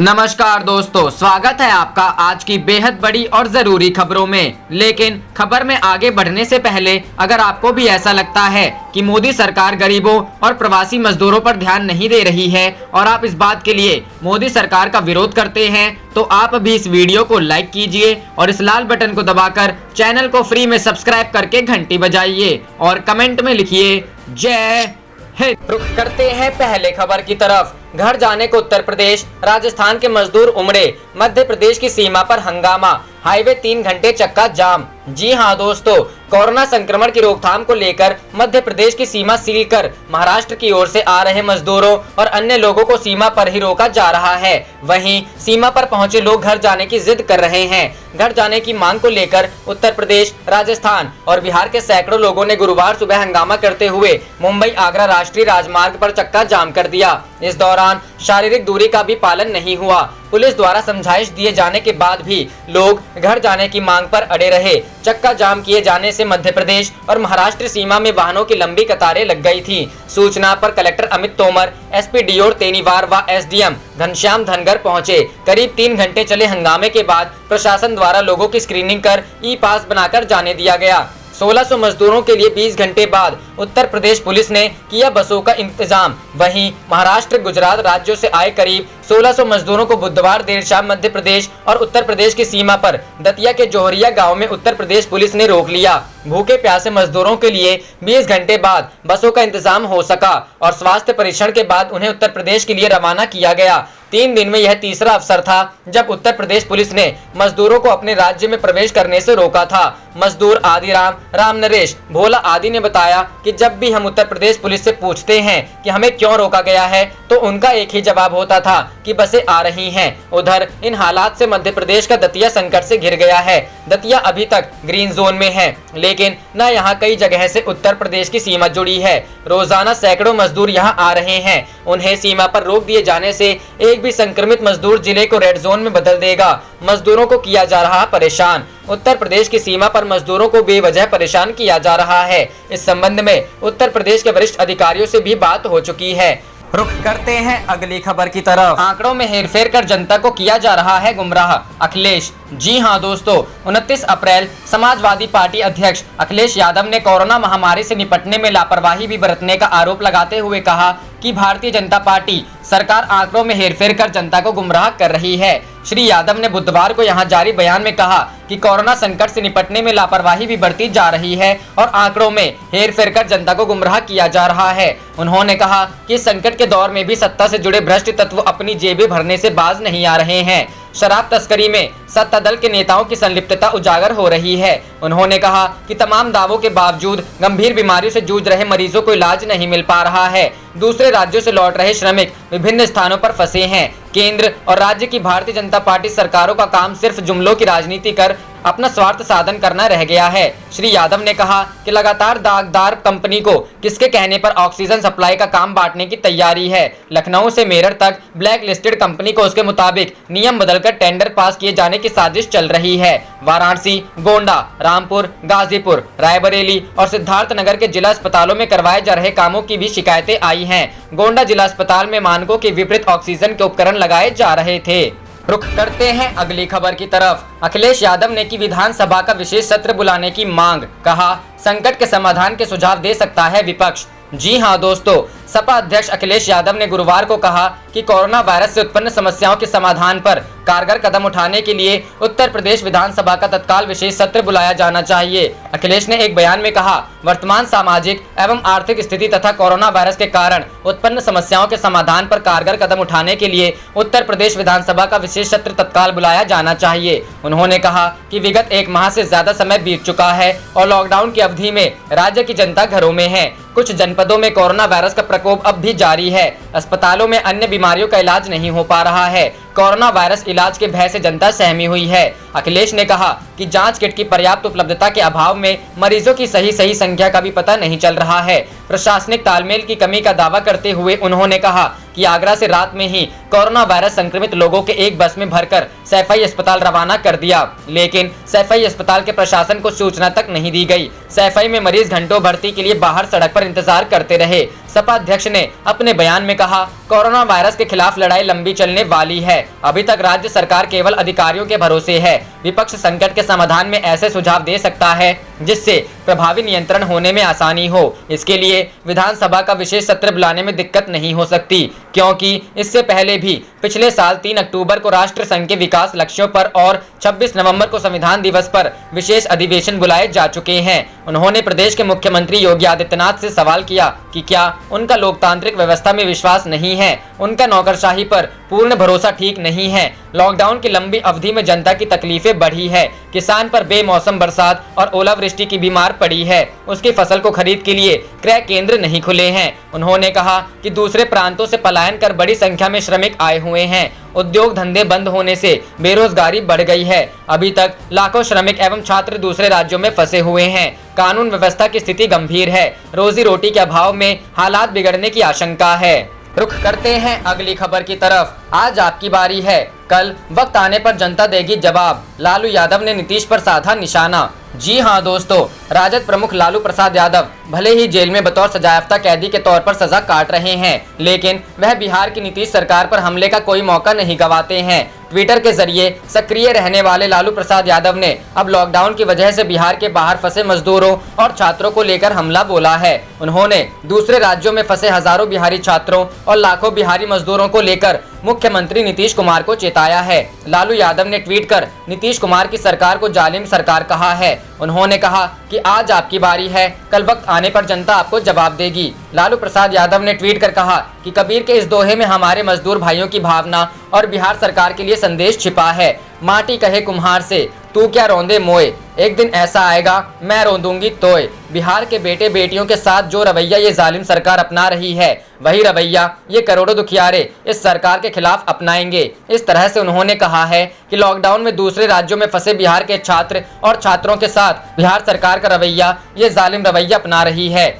नमस्कार दोस्तों, स्वागत है आपका आज की बेहद बड़ी और जरूरी खबरों में। लेकिन खबर में आगे बढ़ने से पहले अगर आपको भी ऐसा लगता है कि मोदी सरकार गरीबों और प्रवासी मजदूरों पर ध्यान नहीं दे रही है और आप इस बात के लिए मोदी सरकार का विरोध करते हैं, तो आप भी इस वीडियो को लाइक कीजिए और इस लाल बटन को दबाकर चैनल को फ्री में सब्सक्राइब करके घंटी बजाइए और कमेंट में लिखिए जय हिंद। रुख करते हैं पहले खबर की तरफ। घर जाने को उत्तर प्रदेश, राजस्थान के मजदूर उमड़े, मध्य प्रदेश की सीमा पर हंगामा, हाईवे 3 घंटे चक्का जाम। जी हां दोस्तों, कोरोना संक्रमण की रोकथाम को लेकर मध्य प्रदेश की सीमा सील कर महाराष्ट्र की ओर से आ रहे मजदूरों और अन्य लोगों को सीमा पर ही रोका जा रहा है। वहीं सीमा पर पहुंचे लोग घर जाने की जिद कर रहे हैं। घर जाने की मांग को लेकर उत्तर प्रदेश, राजस्थान और बिहार के सैकड़ों लोगों ने गुरुवार सुबह हंगामा करते हुए मुंबई आगरा राष्ट्रीय राजमार्ग पर चक्का जाम कर दिया। इस दौरान शारीरिक दूरी का भी पालन नहीं हुआ। पुलिस द्वारा समझाइश दिए जाने के बाद भी लोग घर जाने की मांग पर अड़े रहे। चक्का जाम किए जाने से मध्य प्रदेश और महाराष्ट्र सीमा में वाहनों की लंबी कतारें लग गई थी। सूचना पर कलेक्टर अमित तोमर, एसपी डियोर तेनीवार व एसडीएम घनश्याम धनगर पहुंचे। करीब 3 घंटे चले हंगामे के बाद प्रशासन द्वारा लोगों की स्क्रीनिंग कर ई पास बनाकर जाने दिया गया। 1600 मजदूरों के लिए 20 घंटे बाद उत्तर प्रदेश पुलिस ने किया बसों का इंतजाम। वहीं महाराष्ट्र, गुजरात राज्यों से आए करीब 1600 मजदूरों को बुधवार देर शाम मध्य प्रदेश और उत्तर प्रदेश की सीमा पर दतिया के जोहरिया गांव में उत्तर प्रदेश पुलिस ने रोक लिया। भूखे प्यासे मजदूरों के लिए 20 घंटे बाद बसों का इंतजाम हो सका और स्वास्थ्य परीक्षण के बाद उन्हें उत्तर प्रदेश के लिए रवाना किया गया। 3 दिन में यह तीसरा अवसर था जब उत्तर प्रदेश पुलिस ने मजदूरों को अपने राज्य में प्रवेश करने से रोका था। मजदूर आदिराम, राम नरेश, भोला आदि ने बताया कि जब भी हम उत्तर प्रदेश पुलिस से पूछते हैं कि हमें क्यों रोका गया है, तो उनका एक ही जवाब होता था कि बसें आ रही हैं। उधर इन हालात से मध्य प्रदेश का दतिया संकट से घिर गया है। दतिया अभी तक ग्रीन जोन में है, लेकिन न यहाँ कई जगह से उत्तर प्रदेश की सीमा जुड़ी है। रोजाना सैकड़ों मजदूर यहाँ आ रहे हैं। उन्हें सीमा पर रोक दिए जाने से एक भी संक्रमित मजदूर जिले को रेड जोन में बदल देगा। मजदूरों को किया जा रहा परेशान। उत्तर प्रदेश की सीमा पर मजदूरों को बेवजह परेशान किया जा रहा है। इस संबंध में उत्तर प्रदेश के वरिष्ठ अधिकारियों से भी बात हो चुकी है। रुख करते हैं अगली खबर की तरफ। आंकड़ों में हेरफेर कर जनता को किया जा रहा है गुमराह, अखिलेश। जी हां दोस्तों, 29 अप्रैल समाजवादी पार्टी अध्यक्ष अखिलेश यादव ने कोरोना महामारी से निपटने में लापरवाही भी बरतने का आरोप लगाते हुए कहा कि भारतीय जनता पार्टी सरकार आंकड़ों में हेरफेर कर जनता को गुमराह कर रही है। श्री यादव ने बुधवार को यहां जारी बयान में कहा कि कोरोना संकट से निपटने में लापरवाही भी बरती जा रही है और आंकड़ों में हेरफेर कर जनता को गुमराह किया जा रहा है। उन्होंने कहा कि संकट के दौर में भी सत्ता से जुड़े भ्रष्ट तत्व अपनी जेबें भरने से बाज नहीं आ रहे हैं। शराब तस्करी में सत्ता दल के नेताओं की संलिप्तता उजागर हो रही है। उन्होंने कहा कि तमाम दावों के बावजूद गंभीर बीमारियों से जूझ रहे मरीजों को इलाज नहीं मिल पा रहा है। दूसरे राज्यों से लौट रहे श्रमिक विभिन्न स्थानों पर फंसे हैं। केंद्र और राज्य की भारतीय जनता पार्टी सरकारों का काम सिर्फ जुमलों की राजनीति कर अपना स्वार्थ साधन करना रह गया है। श्री यादव ने कहा कि लगातार दागदार कंपनी को किसके कहने पर ऑक्सीजन सप्लाई का काम बांटने की तैयारी है। लखनऊ से मेरठ तक ब्लैक लिस्टेड कंपनी को उसके मुताबिक नियम बदलकर टेंडर पास किए जाने की साजिश चल रही है। वाराणसी, गोंडा, रामपुर, गाजीपुर, रायबरेली और सिद्धार्थ नगर के जिला अस्पतालों में करवाए जा रहे कामों की भी शिकायतें आई हैं। गोंडा जिला अस्पताल में मानकों के विपरीत ऑक्सीजन के उपकरण लगाए जा रहे थे। रुख करते हैं अगली खबर की तरफ। अखिलेश यादव ने की विधानसभा का विशेष सत्र बुलाने की मांग, कहा संकट के समाधान के सुझाव दे सकता है विपक्ष। जी हां दोस्तों, सपा अध्यक्ष अखिलेश यादव ने गुरुवार को कहा कि कोरोना वायरस से उत्पन्न समस्याओं के समाधान पर कारगर कदम उठाने के लिए उत्तर प्रदेश विधानसभा का तत्काल विशेष सत्र बुलाया जाना चाहिए। अखिलेश ने एक बयान में कहा, वर्तमान सामाजिक एवं आर्थिक स्थिति तथा कोरोना वायरस के कारण उत्पन्न समस्याओं के समाधान पर कारगर कदम उठाने के लिए उत्तर प्रदेश विधानसभा का विशेष सत्र तत्काल बुलाया जाना चाहिए। उन्होंने कहा कि विगत 1 माह से ज्यादा समय बीत चुका है और लॉकडाउन की अवधि में राज्य की जनता घरों में है। कुछ जनपदों में कोरोना वायरस का प्रकोप अब भी जारी है। अस्पतालों में अन्य बीमारियों का इलाज नहीं हो पा रहा है। कोरोना वायरस इलाज के भय से जनता सहमी हुई है। अखिलेश ने कहा कि जांच किट की पर्याप्त उपलब्धता के अभाव में मरीजों की सही संख्या का भी पता नहीं चल रहा है। प्रशासनिक तालमेल की कमी का दावा करते हुए उन्होंने कहा कि आगरा से रात में ही कोरोना वायरस संक्रमित लोगों के एक बस में भरकर सैफई अस्पताल रवाना कर दिया, लेकिन सैफई अस्पताल के प्रशासन को सूचना तक नहीं दी गई। सैफई में मरीज घंटों भर्ती के लिए बाहर सड़क पर इंतजार करते रहे। सपा अध्यक्ष ने अपने बयान में कहा, कोरोना वायरस के खिलाफ लड़ाई लंबी चलने वाली है। अभी तक राज्य सरकार केवल अधिकारियों के भरोसे है। विपक्ष संकट के समाधान में ऐसे सुझाव दे सकता है जिससे प्रभावी नियंत्रण होने में आसानी हो। इसके लिए विधानसभा का विशेष सत्र बुलाने में दिक्कत नहीं हो सकती, क्योंकि इससे पहले भी पिछले साल 3 अक्टूबर को राष्ट्र संघ के विकास लक्ष्यों पर और 26 नवंबर को संविधान दिवस पर विशेष अधिवेशन बुलाए जा चुके हैं। उन्होंने प्रदेश के मुख्यमंत्री योगी आदित्यनाथ से सवाल किया कि क्या उनका लोकतांत्रिक व्यवस्था में विश्वास नहीं है, उनका नौकरशाही पर पूर्ण भरोसा ठीक नहीं है। लॉकडाउन की लंबी अवधि में जनता की तकलीफें बढ़ी है, किसान पर बेमौसम बरसात और ओलावृष्टि की बीमार पड़ी है, उसकी फसल को खरीद के लिए क्रय केंद्र नहीं खुले हैं। उन्होंने कहा कि दूसरे प्रांतों से पलायन कर बड़ी संख्या में श्रमिक आए हुए हैं, उद्योग धंधे बंद होने से बेरोजगारी बढ़ गई है। अभी तक लाखों श्रमिक एवं छात्र दूसरे राज्यों में फंसे हुए हैं। कानून व्यवस्था की स्थिति गंभीर है, रोजी रोटी के अभाव में हालात बिगड़ने की आशंका है। रुख करते हैं अगली खबर की तरफ। आज आपकी बारी है, कल वक्त आने पर जनता देगी जवाब। लालू यादव ने नीतीश पर साधा निशाना। जी हां दोस्तों, राजद प्रमुख लालू प्रसाद यादव भले ही जेल में बतौर सजायाफ्ता कैदी के तौर पर सजा काट रहे हैं, लेकिन वह बिहार की नीतीश सरकार पर हमले का कोई मौका नहीं गंवाते हैं। ट्विटर के जरिए सक्रिय रहने वाले लालू प्रसाद यादव ने अब लॉकडाउन की वजह से बिहार के बाहर फंसे मजदूरों और छात्रों को लेकर हमला बोला है। उन्होंने दूसरे राज्यों में फंसे हजारों बिहारी छात्रों और लाखों बिहारी मजदूरों को लेकर मुख्यमंत्री नीतीश कुमार को चेताया है। लालू यादव ने ट्वीट कर नीतीश कुमार की सरकार को जालिम सरकार कहा है। उन्होंने कहा कि आज आपकी बारी है, कल वक्त आने पर जनता आपको जवाब देगी। लालू प्रसाद यादव ने ट्वीट कर कहा कि कबीर के इस दोहे में हमारे मजदूर भाइयों की भावना और बिहार सरकार के लिए संदेश छिपा है। माटी कहे कुम्हार से, तू क्या रौंदे मोए, एक दिन ऐसा आएगा मैं रोंदूंगी तोय। बिहार के बेटे बेटियों के साथ जो रवैया ये जालिम सरकार अपना रही है, वही रवैया ये करोड़ों दुखियारे इस सरकार के खिलाफ अपनाएंगे। इस तरह से उन्होंने कहा है कि लॉकडाउन में दूसरे राज्यों में फंसे बिहार के छात्र और छात्रों के साथ बिहार सरकार का रवैया ये जालिम रवैया अपना रही है,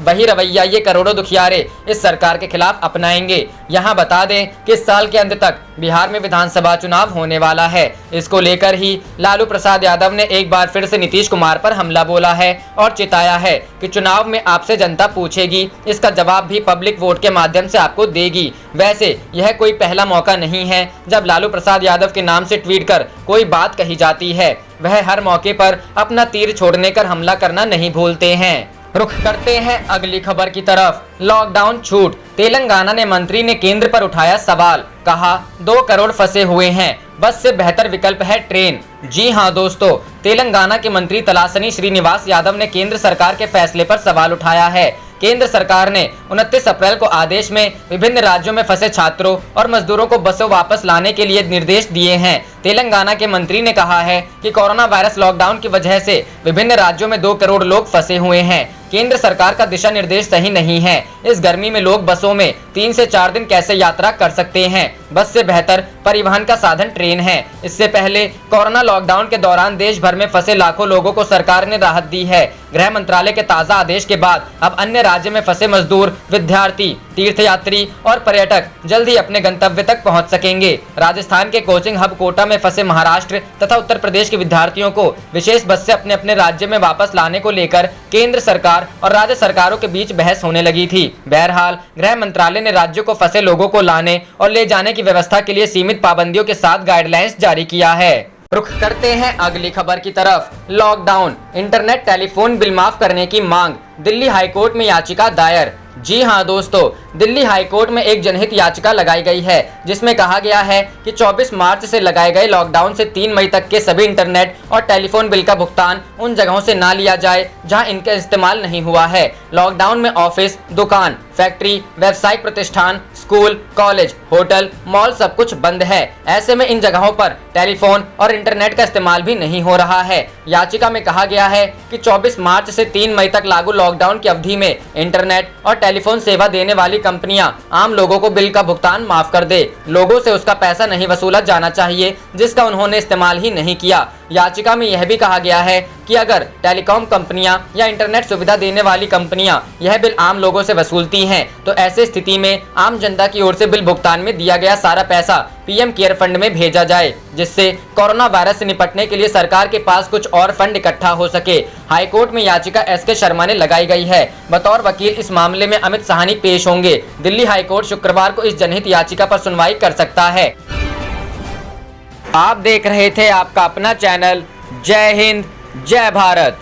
वही रवैया ये करोड़ों दुखियारे इस सरकार के खिलाफ अपनाएंगे। यहाँ बता दें कि इस साल के अंत तक बिहार में विधानसभा चुनाव होने वाला है। इसको लेकर ही लालू प्रसाद यादव ने एक बार फिर से नीतीश कुमार पर हमला बोला है और चिताया है कि चुनाव में आपसे जनता पूछेगी, इसका जवाब भी पब्लिक वोट के माध्यम से आपको देगी। वैसे यह कोई पहला मौका नहीं है जब लालू प्रसाद यादव के नाम से ट्वीट कर कोई बात कही जाती है। वह हर मौके पर अपना तीर छोड़ने कर हमला करना नहीं भूलते हैं। रुख करते हैं अगली खबर की तरफ। लॉकडाउन छूट, तेलंगाना ने मंत्री ने केंद्र पर उठाया सवाल, कहा 2 करोड़ फंसे हुए हैं, बस से बेहतर विकल्प है ट्रेन। जी हां दोस्तों, तेलंगाना के मंत्री तलासनी श्रीनिवास यादव ने केंद्र सरकार के फैसले पर सवाल उठाया है। केंद्र सरकार ने 29 अप्रैल को आदेश में विभिन्न राज्यों में फंसे छात्रों और मजदूरों को बसों वापस लाने के लिए निर्देश दिए हैं। तेलंगाना के मंत्री ने कहा है कि कोरोना वायरस लॉकडाउन की वजह से विभिन्न राज्यों में 2 करोड़ लोग फंसे हुए हैं। केंद्र सरकार का दिशा निर्देश सही नहीं है। इस गर्मी में लोग बसों में 3 से 4 दिन कैसे यात्रा कर सकते हैं। बस से बेहतर परिवहन का साधन ट्रेन है। इससे पहले कोरोना लॉकडाउन के दौरान देश भर में फंसे लाखों लोगों को सरकार ने राहत दी है। गृह मंत्रालय के ताज़ा आदेश के बाद अब अन्य राज्य में फंसे मजदूर, विद्यार्थी, तीर्थयात्री और पर्यटक जल्द ही अपने गंतव्य तक पहुंच सकेंगे। राजस्थान के कोचिंग हब कोटा में फंसे महाराष्ट्र तथा उत्तर प्रदेश के विद्यार्थियों को विशेष बस से अपने अपने राज्य में वापस लाने को लेकर केंद्र सरकार और राज्य सरकारों के बीच बहस होने लगी थी। बहरहाल गृह मंत्रालय ने राज्यों को फंसे लोगों को लाने और ले जाने की व्यवस्था के लिए सीमित पाबंदियों के साथ गाइडलाइंस जारी किया है। रुख करते हैं अगली खबर की तरफ। लॉकडाउन, इंटरनेट टेलीफोन बिल माफ करने की मांग, दिल्ली हाईकोर्ट में याचिका दायर। जी हां दोस्तों, दिल्ली हाईकोर्ट में एक जनहित याचिका लगाई गई है जिसमें कहा गया है कि 24 मार्च से लगाए गए लॉकडाउन से 3 मई तक के सभी इंटरनेट और टेलीफोन बिल का भुगतान उन जगहों से ना लिया जाए जहां इनका इस्तेमाल नहीं हुआ है। लॉकडाउन में ऑफिस, दुकान, फैक्ट्री, व्यावसायिक प्रतिष्ठान, स्कूल, कॉलेज, होटल, मॉल सब कुछ बंद है। ऐसे में इन जगहों पर टेलीफोन और इंटरनेट का इस्तेमाल भी नहीं हो रहा है। याचिका में कहा गया है कि 24 मार्च से 3 मई तक लागू लॉकडाउन की अवधि में इंटरनेट और टेलीफोन सेवा देने वाली कंपनियां आम लोगों को बिल का भुगतान माफ कर दे। लोगों से उसका पैसा नहीं वसूला जाना चाहिए जिसका उन्होंने इस्तेमाल ही नहीं किया। याचिका में यह भी कहा गया है कि अगर टेलीकॉम कंपनियां या इंटरनेट सुविधा देने वाली कंपनियां यह बिल आम लोगों से वसूलती हैं तो ऐसे स्थिति में आम जनता की ओर से बिल भुगतान में दिया गया सारा पैसा पीएम केयर फंड में भेजा जाए, जिससे कोरोना वायरस से निपटने के लिए सरकार के पास कुछ और फंड इकट्ठा हो सके। हाईकोर्ट में याचिका एसके शर्मा ने लगाई गई है। बतौर वकील इस मामले में अमित साहनी पेश होंगे। दिल्ली हाईकोर्ट शुक्रवार को इस जनहित याचिका पर सुनवाई कर सकता है। आप देख रहे थे आपका अपना चैनल जय हिंद जय भारत।